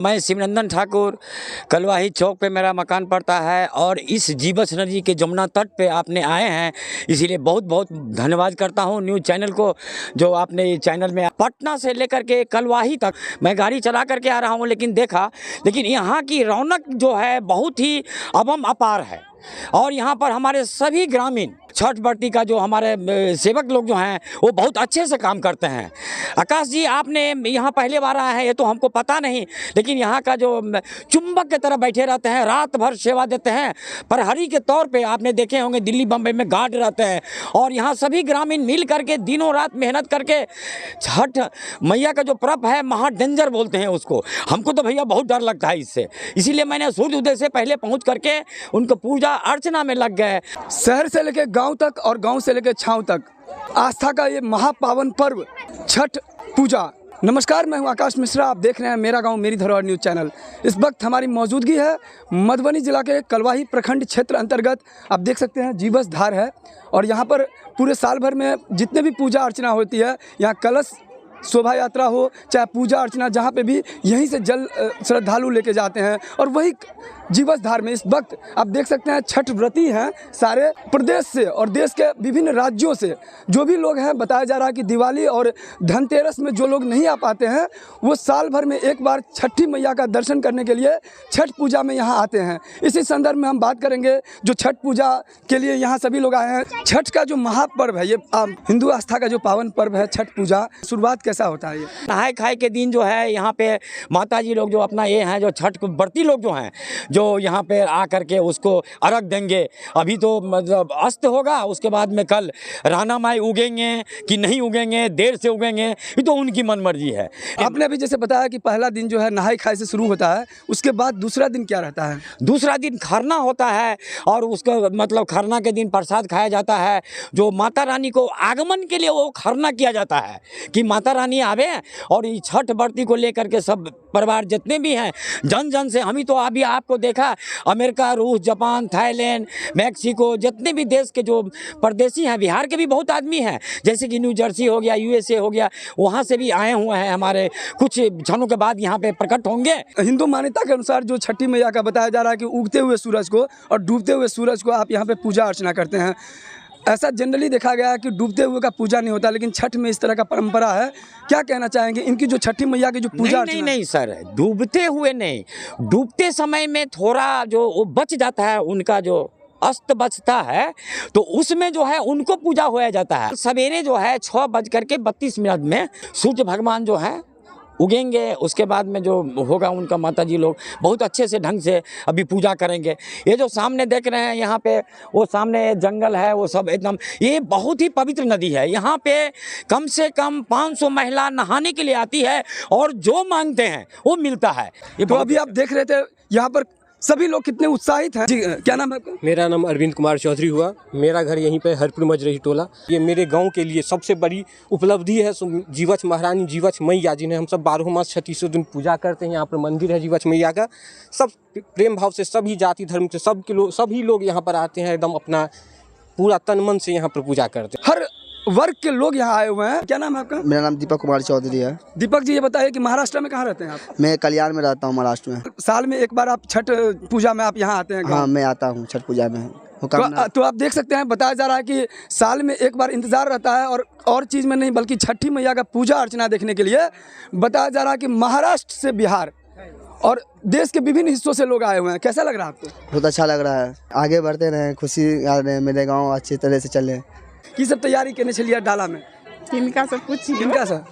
मैं शिवनंदन ठाकुर, कलवाही चौक पे मेरा मकान पड़ता है और इस जीवछ नदी के जमुना तट पे आपने आए हैं, इसीलिए बहुत बहुत धन्यवाद करता हूँ न्यूज़ चैनल को, जो आपने चैनल में पटना से लेकर के कलवाही तक मैं गाड़ी चला करके आ रहा हूँ, लेकिन यहाँ की रौनक जो है बहुत ही अवम अपार है। और यहाँ पर हमारे सभी ग्रामीण छठ व्रती का जो हमारे सेवक लोग जो हैं वो बहुत अच्छे से काम करते हैं। आकाश जी, आपने यहाँ पहले बार आए हैं ये तो हमको पता नहीं, लेकिन यहाँ का जो चुंबक की तरह बैठे रहते हैं, रात भर सेवा देते हैं। प्रहरी के तौर पे आपने देखे होंगे दिल्ली बम्बई में गार्ड रहते हैं, और यहाँ सभी ग्रामीण मिल करके दिनों रात मेहनत करके छठ मैया का जो पर्व है महा डेंजर बोलते हैं उसको। हमको तो भैया बहुत डर लगता है इससे, इसीलिए मैंने सूर्य उदय से पहले पहुँच करके उनको पूजा अर्चना में लग गए। शहर से लेकर गांव तक और गांव से लेकर छांव तक आस्था का ये महापावन पर्व छठ पूजा। नमस्कार, मैं हूं आकाश मिश्रा, आप देख रहे हैं मेरा गांव मेरी धरोहर न्यूज़ चैनल। इस वक्त हमारी मौजूदगी है मधुबनी जिला के कलवाही प्रखंड क्षेत्र अंतर्गत। आप देख सकते हैं जीवछ धार है, और यहाँ पर पूरे साल भर में जितने भी पूजा अर्चना होती है, यहाँ कलश शोभा यात्रा हो चाहे पूजा अर्चना, जहाँ पे भी यहीं से जल श्रद्धालु लेके जाते हैं। और वही जीवछ धार में इस वक्त आप देख सकते हैं छठ व्रती हैं सारे प्रदेश से और देश के विभिन्न राज्यों से जो भी लोग हैं। बताया जा रहा है कि दिवाली और धनतेरस में जो लोग नहीं आ पाते हैं वो साल भर में एक बार छठी मैया का दर्शन करने के लिए छठ पूजा में यहाँ आते हैं। इसी संदर्भ में हम बात करेंगे जो छठ पूजा के लिए यहाँ सभी लोग आए हैं। छठ का जो महापर्व है, ये हिंदू आस्था का जो पावन पर्व है छठ पूजा, शुरुआत कैसा होता है? ये नहाय खाए के दिन जो है यहाँ पे माता जी लोग जो अपना ये हैं जो छठ व्रती लोग जो हैं जो यहाँ पे आ करके उसको अर्घ देंगे। अभी तो मतलब अस्त होगा, उसके बाद में कल राना माई उगेंगे कि नहीं उगेंगे, देर से उगेंगे, ये तो उनकी मनमर्जी है। आपने अभी जैसे बताया कि पहला दिन जो है नहाय खाए से शुरू होता है, उसके बाद दूसरा दिन क्या रहता है? दूसरा दिन खरना होता है, और उसका मतलब खरना के दिन प्रसाद खाया जाता है। जो माता रानी को आगमन के लिए वो खरना किया जाता है कि माता रानी आवे, और ये छठ व्रती को लेकर के सब परिवार जितने भी हैं जन जन से, हम ही तो अभी आपको देखा अमेरिका, रूस, जापान, थाईलैंड, मैक्सिको, जितने भी देश के जो परदेसी हैं, बिहार के भी बहुत आदमी हैं, जैसे कि न्यू जर्सी हो गया, यूएसए हो गया, वहाँ से भी आए हुए हैं। हमारे कुछ क्षणों के बाद यहाँ पे प्रकट होंगे। हिंदू मान्यता के अनुसार जो छठी मैया का बताया जा रहा है कि उगते हुए सूरज को और डूबते हुए सूरज को आप यहाँ पे पूजा अर्चना करते हैं। ऐसा जनरली देखा गया है कि डूबते हुए का पूजा नहीं होता, लेकिन छठ में इस तरह का परंपरा है। क्या कहना चाहेंगे इनकी जो छठी मैया की जो पूजा? नहीं सर, डूबते हुए नहीं, डूबते समय में थोड़ा जो वो बच जाता है, उनका जो अस्त बचता है तो उसमें जो है उनको पूजा होया जाता है। सवेरे जो है 6:32 में सूर्य भगवान जो है उगेंगे, उसके बाद में जो होगा उनका माता जी लोग बहुत अच्छे से ढंग से अभी पूजा करेंगे। ये जो सामने देख रहे हैं यहाँ पे, वो सामने जंगल है, वो सब एकदम, ये बहुत ही पवित्र नदी है। यहाँ पे कम से कम 500 महिला नहाने के लिए आती है, और जो मांगते हैं वो मिलता है। ये तो अभी आप देख रहे थे यहाँ पर सभी लोग कितने उत्साहित हैं। जी, क्या नाम है आपका? मेरा नाम अरविंद कुमार चौधरी हुआ। मेरा घर यहीं पे हरपुर मजरही टोला। ये मेरे गांव के लिए सबसे बड़ी उपलब्धि है। जीवछ महारानी जीवछ मैया जिन्हें हम सब 12 मास 36 दिन पूजा करते हैं। यहाँ पर मंदिर है जीवछ मैया का। सब प्रेम भाव से सभी जाति धर्म से सभी लोग यहाँ पर आते हैं, एकदम अपना पूरा तन मन से यहाँ पर पूजा करते हैं। हर वर्ग के लोग यहाँ आए हुए हैं। क्या नाम है आपका? मेरा नाम दीपक कुमार चौधरी है। दीपक जी, ये बताइए कि महाराष्ट्र में कहाँ रहते हैं आप? मैं कल्याण में रहता हूँ, महाराष्ट्र में। साल में एक बार आप छठ पूजा में आप यहाँ आते हैं? हाँ, मैं आता हूँ छठ पूजा में। तो आप देख सकते हैं, बताया जा रहा है कि साल में एक बार इंतजार रहता है, और चीज़ में नहीं बल्कि छठी मैया का पूजा अर्चना देखने के लिए। बताया जा रहा है कि महाराष्ट्र से बिहार और देश के विभिन्न हिस्सों से लोग आए हुए हैं। कैसा लग रहा है आपको? बहुत अच्छा लग रहा है। आगे बढ़ते रहें, खुशी आ रहे हैं, मेरे गाँव अच्छी तरह से चले। की सब तैयारी करने चलिए डाला में? इनका सब कुछ इनका सब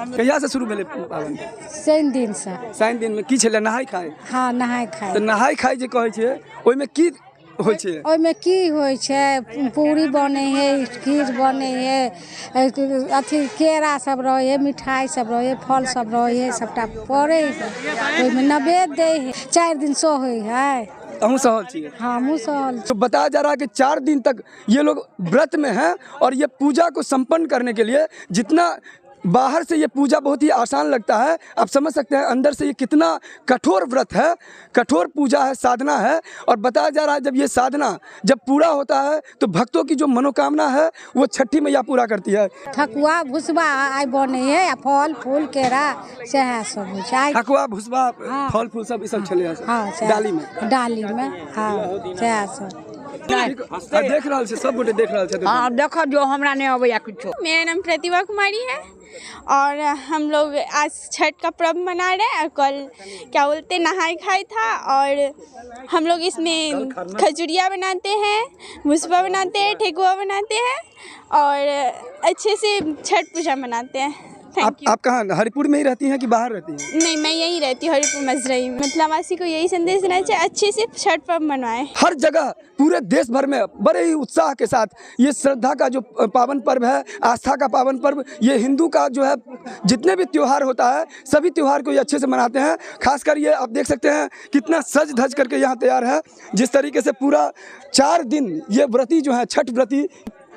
कहिया से शुरू भेले पाबन? शनि दिन से। शनि दिन में की छले? नहाय खाए। हाँ, नहाय खाए। तो नहाय खाए जे कहै छै, ओइमे की होइ छै? ओइमे की होइ छै? पूरी बने है, खीर बने है, अथी केरा सब रहे है, मिठाई सब रहे है, फल सब रहे है, सबटा पड़े है। ओइमे नैवेद्य दे है। 4 दिन सोहे है। हमहूँ सहल छियै। हाँ, हमहूँ सहल। तो बताया जा रहा है कि 4 दिन तक ये लोग व्रत में हैं, और ये पूजा को संपन्न करने के लिए जितना बाहर से ये पूजा बहुत ही आसान लगता है, आप समझ सकते हैं अंदर से ये कितना कठोर व्रत है, कठोर पूजा है, साधना है। और बताया जा रहा है जब ये साधना जब पूरा होता है तो भक्तों की जो मनोकामना है वो छठी मैया पूरा करती है। ठकुआ भुसबा आई बने है, फल फूल केरा सेहा सब होइ छै। ठकुआ भुसबा हाँ। फल फूल सब सब चले हाँ डाली में हाँ सेहा सब देख रहा है, सब गोटे देख रहा है। हाँ देखो जो हमरा नहीं अबैया कुछो। मेरा नाम प्रतिभा कुमारी है और हम लोग आज छठ का पर्व मना रहे हैं और कल क्या बोलते नहाई खाई था और हम लोग इसमें खजुरिया बनाते हैं, मुसबा बनाते हैं, ठेकुआ बनाते हैं और अच्छे से छठ पूजा मनाते हैं। आप कहाँ हरिपुर में ही रहती हैं कि बाहर रहती हैं? नहीं, मैं यहीं रहती हूँ, हरिपुर मजरई में। मतलावासी को यही संदेश देना चाहिए, अच्छे से छठ पर्व मनवाएं। हर जगह पूरे देश भर में बड़े ही उत्साह के साथ ये श्रद्धा का जो पावन पर्व है, आस्था का पावन पर्व, ये हिंदू का जो है जितने भी त्यौहार होता है सभी त्यौहार को ये अच्छे से मनाते हैं। खासकर ये आप देख सकते हैं कितना सज धज करके यहाँ तैयार है। जिस तरीके से पूरा 4 दिन ये व्रती जो है छठ व्रती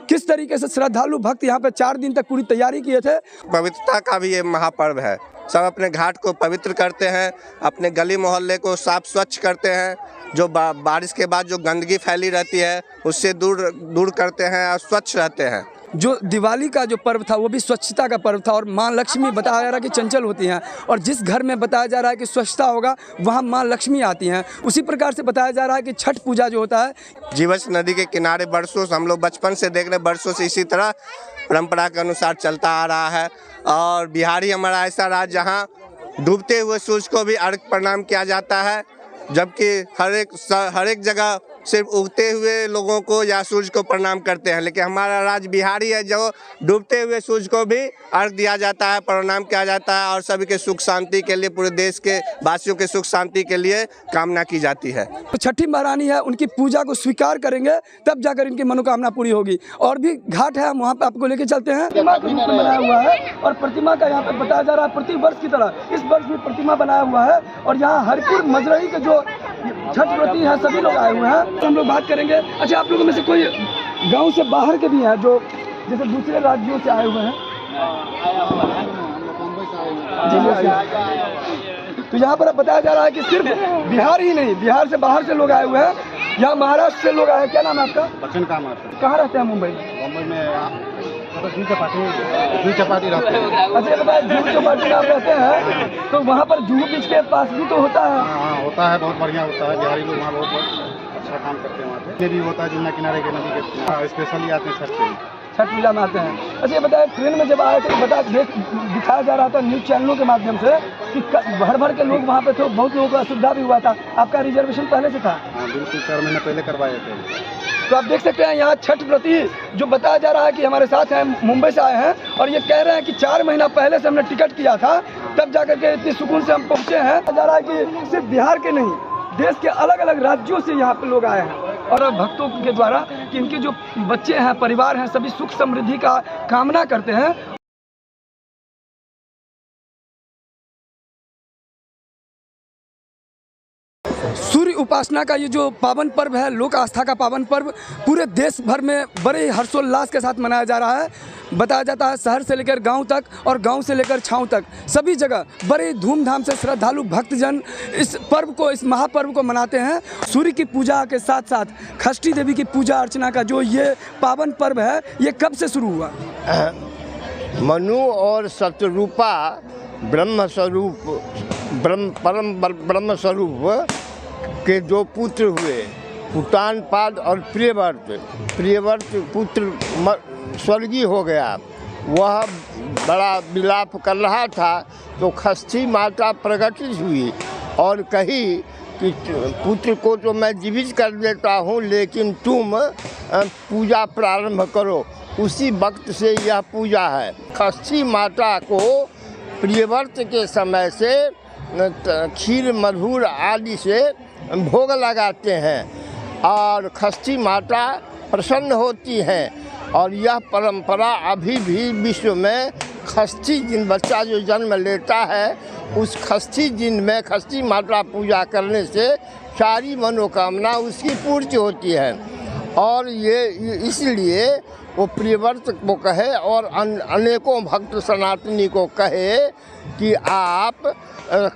किस तरीके से श्रद्धालु भक्त यहाँ पे 4 दिन तक पूरी तैयारी किए थे। पवित्रता का भी ये महापर्व है। सब अपने घाट को पवित्र करते हैं, अपने गली मोहल्ले को साफ स्वच्छ करते हैं, जो बारिश के बाद जो गंदगी फैली रहती है उससे दूर करते हैं और स्वच्छ रहते हैं। जो दिवाली का जो पर्व था वो भी स्वच्छता का पर्व था और माँ लक्ष्मी बताया जा रहा है कि चंचल होती हैं और जिस घर में बताया जा रहा है कि स्वच्छता होगा वहाँ माँ लक्ष्मी आती हैं। उसी प्रकार से बताया जा रहा है कि छठ पूजा जो होता है जीवछ नदी के किनारे बरसों से हम लोग बचपन से देख रहे, बरसों से इसी तरह परंपरा के अनुसार चलता आ रहा है। और बिहारी हमारा ऐसा राज्य जहाँ डूबते हुए सूरज को भी अर्घ प्रणाम किया जाता है, जबकि हर एक जगह सिर्फ उगते हुए लोगों को या सूरज को प्रणाम करते हैं। लेकिन हमारा राज्य बिहारी है जो डूबते हुए सूरज को भी अर्घ दिया जाता है, प्रणाम किया जाता है और सभी के सुख शांति के लिए, पूरे देश के वासियों के सुख शांति के लिए कामना की जाती है। तो छठी महारानी है उनकी पूजा को स्वीकार करेंगे तब जाकर इनकी मनोकामना पूरी होगी। और भी घाट है, हम वहाँ पे आपको लेके चलते हैं। प्रतिमा बनाया हुआ है और प्रतिमा का यहाँ पे बताया जा रहा है प्रति वर्ष की तरह इस वर्ष भी प्रतिमा बनाया हुआ है और यहाँ हरिपुर मजरई के जो छठ व्रती है सभी लोग आए हुए हैं। तो हम लोग बात करेंगे। अच्छा, आप लोगों में से कोई गांव से बाहर के भी हैं जो जैसे दूसरे राज्यों से आए हुए हैं? तो यहाँ पर बताया जा रहा है कि सिर्फ बिहार ही नहीं, बिहार से बाहर से लोग आए हुए हैं। यहाँ महाराष्ट्र से लोग आए हैं। क्या नाम है आपका? बच्चन काम है। कहाँ रहते हैं? मुंबई में जूह चपाटी रहते हैं। अच्छा बताए, जूह चपाटी में आप रहते हैं तो वहाँ पर जूह बीच के पास भी तो होता है? हाँ होता है, बहुत बढ़िया होता है। बिहारी लोग वहाँ बहुत अच्छा काम करते हैं। वहाँ पे भी होता है, जमुना किनारे के नदी के स्पेशली आते हैं छठ पूजा में आते हैं। अच्छा ये बताए, ट्रेन में जब आए थे दिखाया जा रहा था न्यूज़ चैनलों के माध्यम से कि भर भर के लोग वहाँ पे थे, बहुत लोगों को असुविधा भी हुआ था। आपका रिजर्वेशन पहले से था? हाँ बिल्कुल, 4 महीने पहले करवाए थे। तो आप देख सकते हैं यहाँ छठ व्रती जो बताया जा रहा है कि हमारे साथ हैं, मुंबई से आए हैं और ये कह रहे हैं कि 4 महीना पहले से हमने टिकट किया था, तब जाकर के इतनी सुकून से हम पहुँचे हैं। जा रहा है कि सिर्फ बिहार के नहीं, देश के अलग अलग राज्यों से यहाँ पे लोग आए हैं और भक्तों के द्वारा कि इनके जो बच्चे हैं, परिवार हैं, सभी सुख समृद्धि का कामना करते हैं। सूर्य उपासना का ये जो पावन पर्व है, लोक आस्था का पावन पर्व, पूरे देश भर में बड़े हर्षोल्लास के साथ मनाया जा रहा है। बताया जाता है शहर से लेकर गांव तक और गांव से लेकर छांव तक सभी जगह बड़े धूमधाम से श्रद्धालु भक्तजन इस पर्व को, इस महापर्व को मनाते हैं। सूर्य की पूजा के साथ साथ षष्ठी देवी की पूजा अर्चना का जो ये पावन पर्व है, ये कब से शुरू हुआ? मनु और शतरूपा ब्रह्म स्वरूप परम ब्रह्म स्वरूप के जो पुत्र हुए, पुटानपाद और प्रियव्रत पुत्र स्वर्गीय हो गया। वह बड़ा विलाप कर रहा था तो षष्ठी माता प्रकटित हुई और कही कि पुत्र को तो मैं जीवित कर देता हूँ, लेकिन तुम पूजा प्रारंभ करो। उसी वक्त से यह पूजा है। षष्ठी माता को प्रियव्रत के समय से खीर मधुर आदि से भोग लगाते हैं और षष्ठी माता प्रसन्न होती हैं और यह परंपरा अभी भी विश्व में षष्ठी दिन बच्चा जो जन्म लेता है उस षष्ठी दिन में षष्ठी माता पूजा करने से सारी मनोकामना उसकी पूर्ति होती है। और ये इसलिए वो प्रियव्रत को कहे और अनेकों भक्त सनातनी को कहे कि आप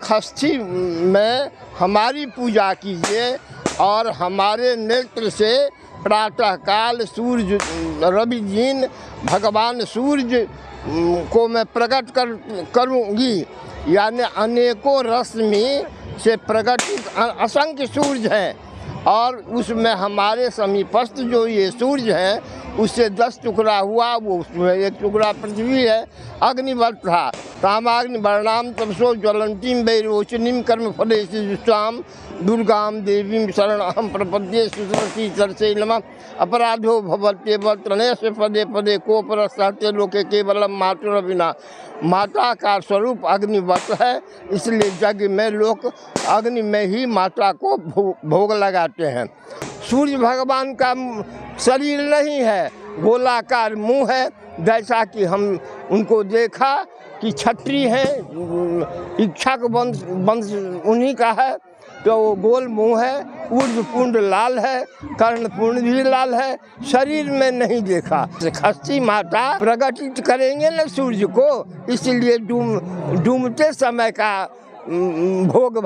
षष्ठी में हमारी पूजा कीजिए और हमारे नेत्र से प्रातःकाल सूर्य रविजीन भगवान सूर्य को मैं प्रकट करूँगी, यानी अनेकों रश्मि से प्रकटित असंख्य सूर्य हैं और उसमें हमारे समीपस्थ जो ये सूर्य हैं उससे 10 टुकड़ा हुआ, वो उसमें 1 टुकड़ा पृथ्वी है। अग्निवत था तामाग्नि वर्णाम तपसो ज्वलंतीम वैरोचनीम कर्म फलेषु जुष्टाम दुर्गाम देवीं शरण अहम प्रपद्ये सुसरसी चर्चे नमः। अपराधो भवत्येव तृणेश पदे पदे को परस्ते लोके केवलम मातुरविना। माता का स्वरूप अग्निवत है, इसलिए जग में लोग अग्नि में ही माता को भोग लगाते हैं। सूर्य भगवान का शरीर नहीं है, गोलाकार मुंह है, जैसा कि हम उनको देखा कि क्षत्रिय है, इच्छा का वंश उन्हीं का है, तो वो गोल मुंह है, ऊर्ध्व पुंड लाल है, कर्ण पुंड भी लाल है, शरीर में नहीं देखा। षष्ठी माता प्रकटित करेंगे न सूर्य को, इसलिए डूबते समय का भोग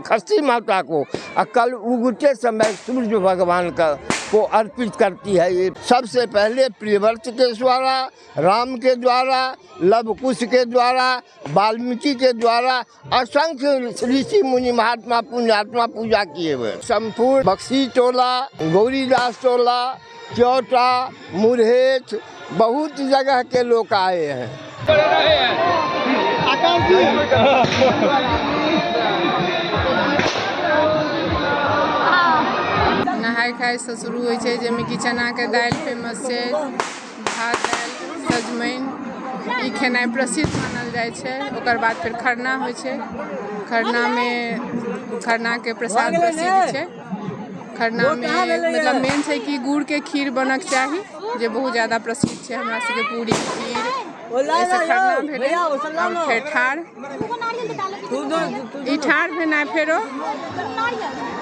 षष्ठी माता को और कल उगते समय सूर्य भगवान का को अर्पित करती है। ये सबसे पहले प्रियव्रत के द्वारा, राम के द्वारा, लवकुश के द्वारा, वाल्मीकि के द्वारा असंख्य ऋषि मुनि महात्मा पुण्यात्मा पूजा किए हुए। संपूर्ण बक्सी टोला, गौरीदास टोला, चौटा, मुरहेठ, बहुत जगह के लोग आए हैं। नहाय खाय से शुरू होइ छै, जाहिमे कि चना के दालि फेमस छै, भात दालि सजमनि, ई खेनाइ प्रसिद्ध मानल जाइ छै। ओकर बाद फिर खरना होइ छै, खरनामे खरनाके प्रसाद प्रसिद्ध छै। खरनामे मतलब मेन छै कि गुड़ के खीर बनक चाही, जे बहुत ज़्यादा प्रसिद्ध छै हमरा सबके। पूरी खीर ऐसे खरना भेलै। अब फेर ठाढ़, ई ठाढ़ भेनाइ फेरो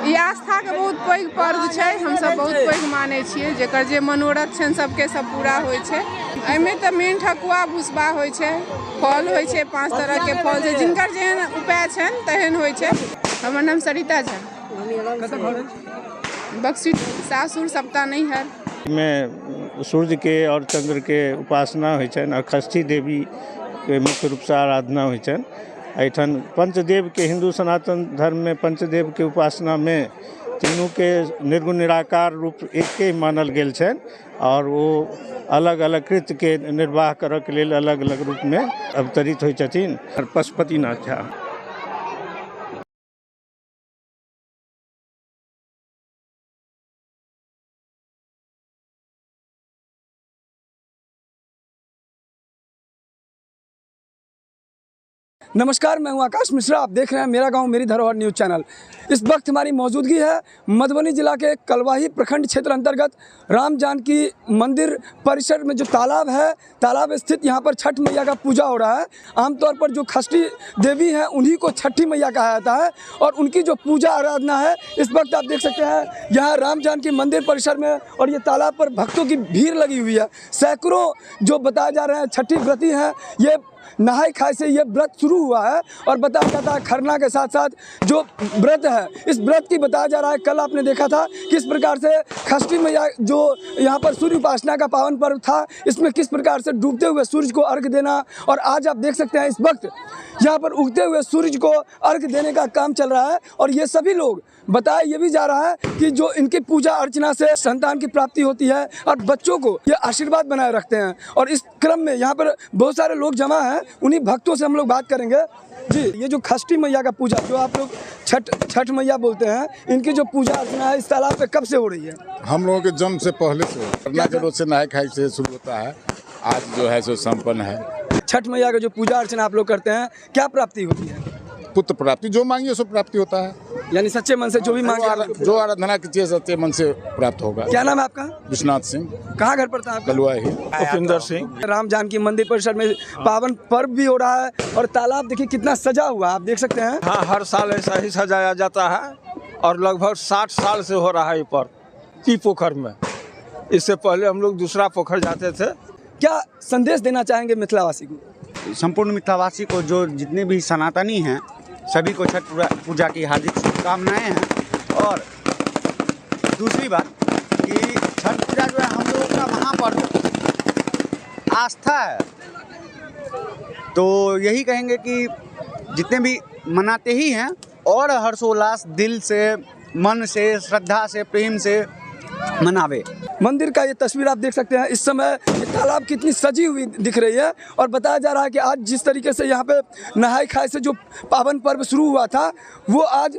ई आस्थाके बहुत पैघ पर्व छै, हमसब बहुत पैघ मानै छियै, जेकर जे मनोरथ छनि सबके सब पूरा होइ छै। एहिमे तऽ मेन ठकुआ भुसबा होइ छै, फल होइ छै, 5 तरहके फल छै, जिनकर जेहन उपाय छनि तेहन होइ छै। हमर नाम सरिता झा, बक्सी सासुर सप्ता नैहर में सूर्य के और चंद्र के उपासना होइ छनि और षष्ठी देवी के मुख्य रूप से आराधना होइ छनि। एहिठाम पंचदेव के हिंदू सनातन धर्म में पंचदेव के उपासना में तीनों के निर्गुण निराकार रूप एके मानल गेल छनि और वो अलग अलग कृत्य के निर्वाह करऽ के लेल अलग अलग रूप में अवतरित होइ छथिन। पशुपतिनाथ झा। नमस्कार, मैं हूं आकाश मिश्रा। आप देख रहे हैं मेरा गांव मेरी धरोहर न्यूज़ चैनल। इस वक्त हमारी मौजूदगी है मधुबनी जिला के कलवाही प्रखंड क्षेत्र अंतर्गत राम जानकी मंदिर परिसर में जो तालाब है, तालाब स्थित यहाँ पर छठ मैया का पूजा हो रहा है। आमतौर पर जो षष्ठी देवी हैं उन्हीं को छठी मैया कहा जाता है और उनकी जो पूजा आराधना है, इस वक्त आप देख सकते हैं यहाँ राम जानकी मंदिर परिसर में और ये तालाब पर भक्तों की भीड़ लगी हुई है। सैकड़ों जो बताया जा रहे हैं छठी व्रती हैं, ये नहाय खाय से ये व्रत शुरू हुआ है और बताया जाता है खरना के साथ साथ जो व्रत है, इस व्रत की बताया जा रहा है। कल आपने देखा था किस प्रकार से षष्ठी मैया जो यहाँ पर सूर्य उपासना का पावन पर्व था, इसमें किस प्रकार से डूबते हुए सूर्य को अर्घ देना, और आज आप देख सकते हैं इस वक्त यहाँ पर उगते हुए सूर्य को अर्घ देने का काम चल रहा है। और ये सभी लोग बताया ये भी जा रहा है कि जो इनकी पूजा अर्चना से संतान की प्राप्ति होती है और बच्चों को ये आशीर्वाद बनाए रखते हैं। और इस क्रम में यहाँ पर बहुत सारे लोग जमा हैं, उन्हीं भक्तों से हम लोग बात करेंगे। जी, ये जो षष्ठी मैया का पूजा जो आप लोग छठ मैया बोलते हैं, इनकी जो पूजा अर्चना है इस तालाब पे कब से हो रही है? हम लोगों के जन्म से पहले से, खरना के रोज से नहाय खाय से शुरू होता है, आज जो है सो संपन्न है। छठ मैया का जो पूजा अर्चना आप लोग करते हैं, क्या प्राप्ति होती है? पुत्र प्राप्ति, जो मांगिए सो प्राप्ति होता है। यानी सच्चे मन से जो भी मांगे, जो आराधना कीजिए सच्चे मन से प्राप्त होगा। क्या नाम है आपका? विश्वनाथ सिंह। कहाँ घर पड़ता है आपका? कलवाही। उपिंदर सिंह। राम जानकी मंदिर परिसर में पावन पर्व भी हो रहा है और तालाब देखिए कितना सजा हुआ, आप देख सकते हैं। हाँ, हर साल ऐसा ही सजाया जाता है और लगभग 60 साल से हो रहा है ये पर्व। पोखर में इससे पहले हम लोग दूसरा पोखर जाते थे। क्या संदेश देना चाहेंगे मिथिलावासी को? संपूर्ण मिथिलावासी को, जो जितने भी सनातनी हैं, सभी को छठ पूजा की हार्दिक शुभकामनाएं हैं। और दूसरी बात कि छठ पूजा जो है हम लोगों का महापर्व आस्था है, तो यही कहेंगे कि जितने भी मनाते ही हैं और हर्षोल्लास दिल से, मन से, श्रद्धा से, प्रेम से मनावे। मंदिर का ये तस्वीर आप देख सकते हैं। इस समय ये तालाब कितनी सजी हुई दिख रही है और बताया जा रहा है कि आज जिस तरीके से यहाँ पे नहाई खाई से जो पावन पर्व शुरू हुआ था, वो आज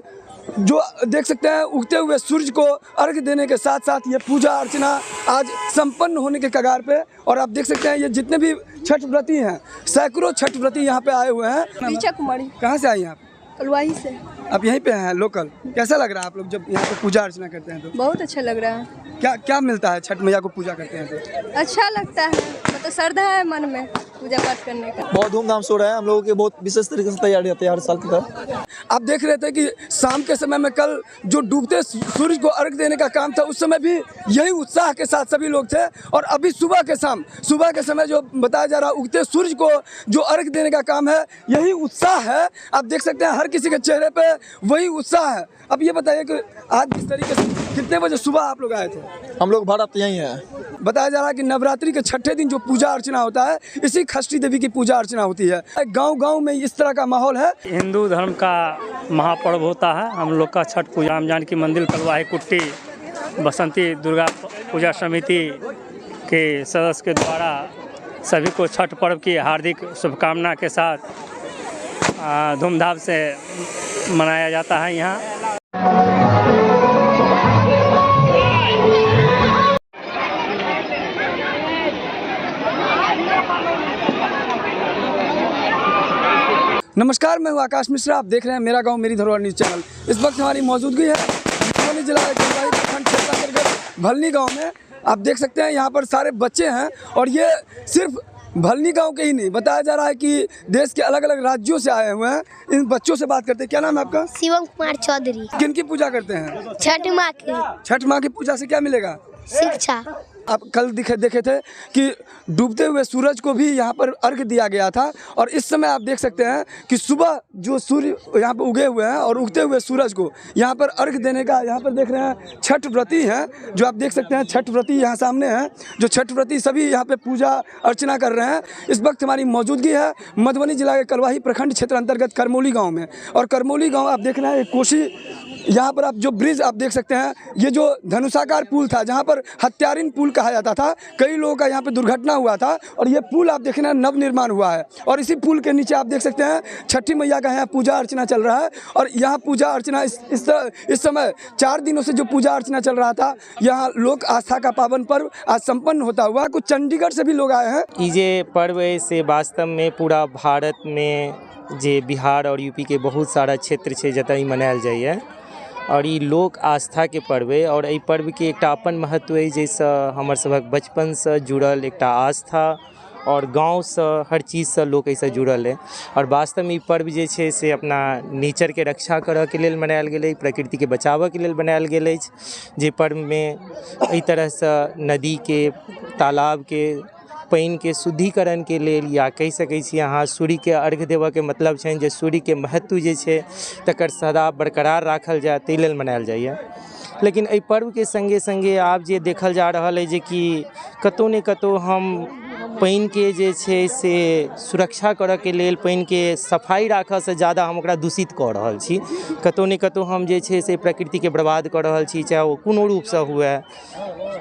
जो देख सकते हैं उगते हुए सूरज को अर्घ्य देने के साथ साथ ये पूजा अर्चना आज संपन्न होने के कगार पे। और आप देख सकते हैं ये जितने भी छठ व्रती हैं, सैकड़ों छठ व्रती यहाँ पे आए हुए हैं। ऋचा कुमारी। कहाँ से आई हैं आप? कलवाही से। आप यहीं पे हैं लोकल? कैसा लग रहा है आप लोग जब यहाँ पे पूजा अर्चना करते हैं तो? बहुत अच्छा लग रहा है। क्या क्या मिलता है छठ मैया को पूजा करते हैं तो? अच्छा लगता है, मतलब श्रद्धा है मन में पूजा पाठ करने का। बहुत धूमधाम से हो रहा है, हम लोगों की बहुत विशेष तरीके से तैयारी होती है हर साल की तरह। आप देख रहे थे कि शाम के समय में कल जो डूबते सूरज को अर्घ देने का काम था, उस समय भी यही उत्साह के साथ सभी लोग थे। और अभी सुबह के समय जो बताया जा रहा है उगते सूरज को जो अर्घ देने का काम है, यही उत्साह है। आप देख सकते हैं हर किसी के चेहरे पे वही उत्साह है। अब ये बताइए कि आज किस तरीके से, कितने बजे सुबह आप लोग आए थे? हम लोग भारत यहीं हैं। बताया जा रहा है कि नवरात्रि के छठे दिन जो पूजा अर्चना होता है, इसी षष्ठी देवी की पूजा अर्चना होती है। गांव-गांव में इस तरह का माहौल है। हिंदू धर्म का महापर्व होता है हम लोग का छठ पूजा। राम जानकी मंदिर कलवाही कुट्टी बसंती दुर्गा पूजा समिति के सदस्य के द्वारा सभी को छठ पर्व की हार्दिक शुभकामना के साथ धूमधाम से मनाया जाता है यहाँ। नमस्कार, मैं हूँ आकाश मिश्रा। आप देख रहे हैं मेरा गांव मेरी धरोहर न्यूज़ चैनल। इस वक्त हमारी मौजूदगी है मधुबनी जिला के कलवाही प्रखंड क्षेत्र अंतर्गत भलनी गांव में। आप देख सकते हैं यहाँ पर सारे बच्चे हैं और ये सिर्फ भलनी गांव के ही नहीं, बताया जा रहा है कि देश के अलग अलग राज्यों से आए हुए हैं। इन बच्चों से बात करते हैं। क्या नाम है आपका? शिवम कुमार चौधरी। किनकी पूजा करते हैं? छठ माँ की। छठ माँ की पूजा से क्या मिलेगा? शिक्षा। आप कल देखे थे कि डूबते हुए सूरज को भी यहाँ पर अर्घ दिया गया था। और इस समय आप देख सकते हैं कि सुबह जो सूर्य यहाँ पर उगे हुए हैं और उगते हुए सूरज को यहाँ पर अर्घ देने का, यहाँ पर देख रहे हैं छठ व्रती हैं, जो आप देख सकते हैं छठ व्रती यहाँ सामने हैं, जो छठ व्रती सभी यहाँ पे पूजा अर्चना कर रहे हैं। इस वक्त हमारी मौजूदगी है मधुबनी जिला के कलवाही प्रखंड क्षेत्र अंतर्गत करमोली गाँव में। और करमोली गाँव आप देख रहे हैं कोसी, यहाँ पर आप जो ब्रिज आप देख सकते हैं, ये जो धनुषाकार पुल था जहाँ पर हत्यारिन पुल कहा जाता था, कई लोगों का यहाँ पे दुर्घटना हुआ था और ये पुल आप देख रहे हैं नव निर्माण हुआ है। और इसी पुल के नीचे आप देख सकते हैं छठी मैया का यहाँ पूजा अर्चना चल रहा है। और यहाँ पूजा अर्चना इस समय 4 दिनों से जो पूजा अर्चना चल रहा था, यहाँ लोक आस्था का पावन पर्व आज संपन्न होता हुआ। कुछ चंडीगढ़ से भी लोग आए हैं। ये पर्व से वास्तव में पूरा भारत में जे बिहार और यूपी के बहुत सारा क्षेत्र है जतय मनायल जाइए और ये लोक आस्था के पर्व है। और ये पर्व के एक अपन महत्व है, जैसे हमर सबक बचपन से जुड़ल एक आस्था और गाँव से हर चीज़ से लोग ऐसे जुड़ल है। और वास्तव में पर्व जे छै से अपना नेचर के रक्षा करे के लिए मनायल गेलै, प्रकृति के बचावे के लिए बनायल गेल अछि। जे पर्व में एहि तरह से नदी के, तालाब के पानी के शुद्धिकरण के लिए, या कहि सकै छी अहाँ सूर्य के अर्घ्य देवे के मतलब छै जे सूर्य के महत्व जे छै तकर सदा बरकरार राखल जाए, ताहि लेल मनायल जाइए। लेकिन एहि पर्व के संगे संगे आब जे देखल जा रहल है जे कि कतौ ने कतौ हम पानी के जे छै से सुरक्षा करे के लेल, पानी के सफाई राखऽ से ज़्यादा हम ओकरा दूषित कऽ रहल छी। कतौ ने कतौ हम जे छै से प्रकृति के बर्बाद कऽ रहल छी, चाहे ओ कोनो रूप से हुए।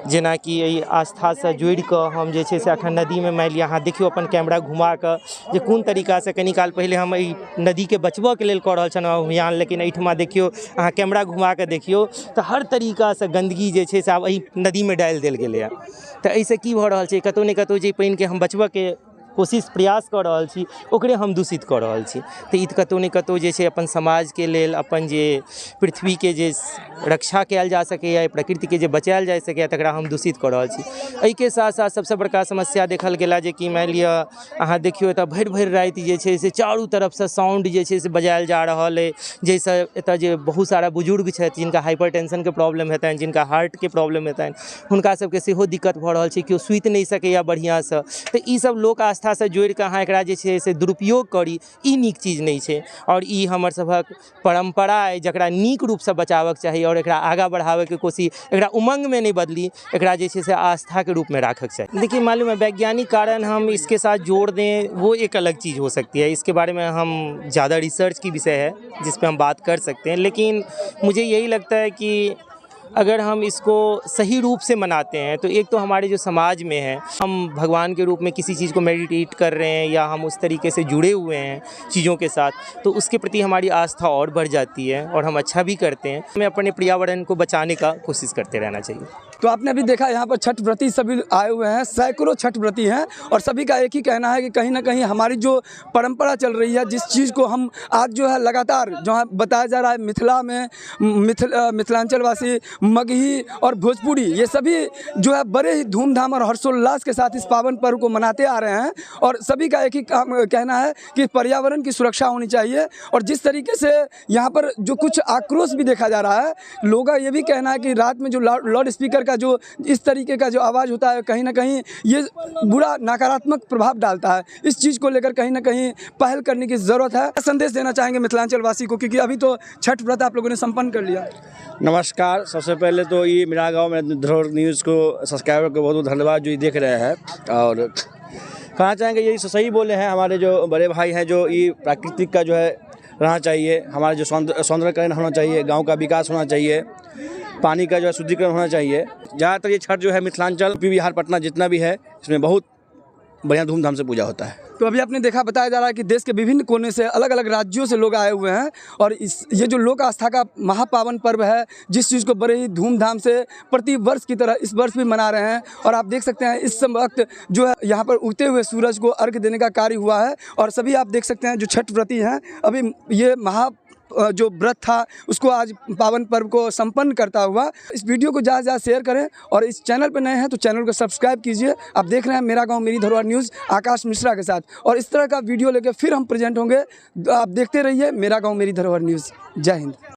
जेना कि एहि आस्था से जोड़ि कऽ हम जे छै से अखन नदी में मान लिअ अहाँ देखियौ अपन कैमरा घुमा कऽ जे कोन तरीका से कनी काल पहले हम एहि नदी के बचबऽ के लेल कऽ रहल छलहुँ अभियान, लेकिन एहिठमा देखियौ अहाँ कैमरा घुमा कऽ देखियौ तऽ हर तरीका से गंदगी जे छै से आब एहि नदी में डालि देल गेलैए। तऽ एहिसँ की भऽ रहल छै, कतौ ने कतौ जे पानि के हम बचबऽ के कोशिश प्रयास कऽ रहल छी ओकरे हम दूषित कऽ रहल छी। तऽ ई कतहु ने कतहु जे छै अपन समाजके लेल, अपन जे पृथ्वीके जे रक्षा कयल जा सकैए, प्रकृतिके जे बचायल जा सकैए तकरा हम दूषित कऽ रहल छी। एहिके साथ साथ सबसँ बड़का समस्या देखल गेला जे कि मानि लिअ अहाँ देखियौ एतऽ भरि भरि राति जे छै से चारू तरफसँ साउंड जे छै से बजायल जा रहल अइ, जाहिसँ एतऽ जे बहुत सारा बुजुर्ग छथि जिनका हाइपर टेंशनके प्रॉब्लम हेतनि, जिनका हार्टके प्रॉब्लम हेतनि, हुनका सबके सेहो दिक्कत भऽ रहल छै, केओ सुति नहि सकैए बढ़िआँसँ। तऽ ई सब लोक आस्थासँ जोड़ि कऽ अहाँ एकरा जे छै से दुरुपयोग करी, ई नीक चीज नहि छै। आओर ई हमर सभक परम्परा अइ जकरा नीक रूपसँ बचाबऽके चाही और एकरा आगाँ बढ़ाबैके कोशिश, एकरा उमङ्गमे नहीं बदली, एकरा जे छै से आस्था के रूप में रखक चाहिए। देखिए मालूम है वैज्ञानिक कारण हम इसके साथ जोड़ दें वो एक अलग चीज़ हो सकती है, इसके बारे में हम ज़्यादा रिसर्च की विषय है जिस पे हम बात कर सकते हैं। लेकिन मुझे यही लगता है कि अगर हम इसको सही रूप से मनाते हैं तो एक तो हमारे जो समाज में है हम भगवान के रूप में किसी चीज़ को मेडिटेट कर रहे हैं या हम उस तरीके से जुड़े हुए हैं चीज़ों के साथ, तो उसके प्रति हमारी आस्था और बढ़ जाती है और हम अच्छा भी करते हैं। हमें अपने पर्यावरण को बचाने का कोशिश करते रहना चाहिए। तो आपने अभी देखा यहाँ पर छठ व्रती सभी आए हुए हैं, सैकड़ों छठ व्रती हैं और सभी का एक ही कहना है कि कहीं ना कहीं हमारी जो परंपरा चल रही है, जिस चीज़ को हम आज जो है लगातार जो है बताया जा रहा है, मिथिला में मिथिलांचल वासी, मगही और भोजपुरी ये सभी जो है बड़े ही धूमधाम और हर्षोल्लास के साथ इस पावन पर्व को मनाते आ रहे हैं और सभी का एक ही कहना है कि पर्यावरण की सुरक्षा होनी चाहिए। और जिस तरीके से यहाँ पर जो कुछ आक्रोश भी देखा जा रहा है, लोगों का ये भी कहना है कि रात में जो लाउड स्पीकर का जो इस तरीके का जो आवाज़ होता है कहीं ना कहीं ये बुरा नकारात्मक प्रभाव डालता है। इस चीज़ को लेकर कहीं ना कहीं पहल करने की ज़रूरत है। संदेश देना चाहेंगे मिथिलांचल वासी को, क्योंकि अभी तो छठ व्रत आप लोगों ने संपन्न कर लिया। नमस्कार, सबसे पहले तो ये मेरा गांव में धरोहर न्यूज़ को सब्सक्राइबर को बहुत बहुत धन्यवाद जो ये देख रहे हैं। और कहना चाहेंगे यही सही बोले हैं हमारे जो बड़े भाई हैं, जो ये प्राकृतिक का जो है रहना चाहिए, हमारा जो सौंदर्यकरण होना चाहिए, गांव का विकास होना चाहिए, पानी का जो है शुद्धिकरण होना चाहिए। ज़्यादातर ये छठ जो है मिथिलांचल, यूपी, बिहार, पटना जितना भी है इसमें बहुत बढ़िया धूमधाम से पूजा होता है। तो अभी आपने देखा, बताया जा रहा है कि देश के विभिन्न कोने से अलग अलग राज्यों से लोग आए हुए हैं और ये जो लोक आस्था का महापावन पर्व है, जिस चीज़ को बड़े ही धूमधाम से प्रति वर्ष की तरह इस वर्ष भी मना रहे हैं। और आप देख सकते हैं इस वक्त जो है यहाँ पर उगते हुए सूरज को अर्घ देने का कार्य हुआ है और सभी आप देख सकते हैं जो छठ व्रती हैं अभी ये जो व्रत था उसको आज पावन पर्व को संपन्न करता हुआ। इस वीडियो को ज़्यादा से ज़्यादा शेयर करें और इस चैनल पर नए हैं तो चैनल को सब्सक्राइब कीजिए। आप देख रहे हैं मेरा गांव मेरी धरोहर न्यूज़ आकाश मिश्रा के साथ, और इस तरह का वीडियो लेकर फिर हम प्रेजेंट होंगे। आप देखते रहिए मेरा गांव मेरी धरोहर न्यूज़। जय हिंद।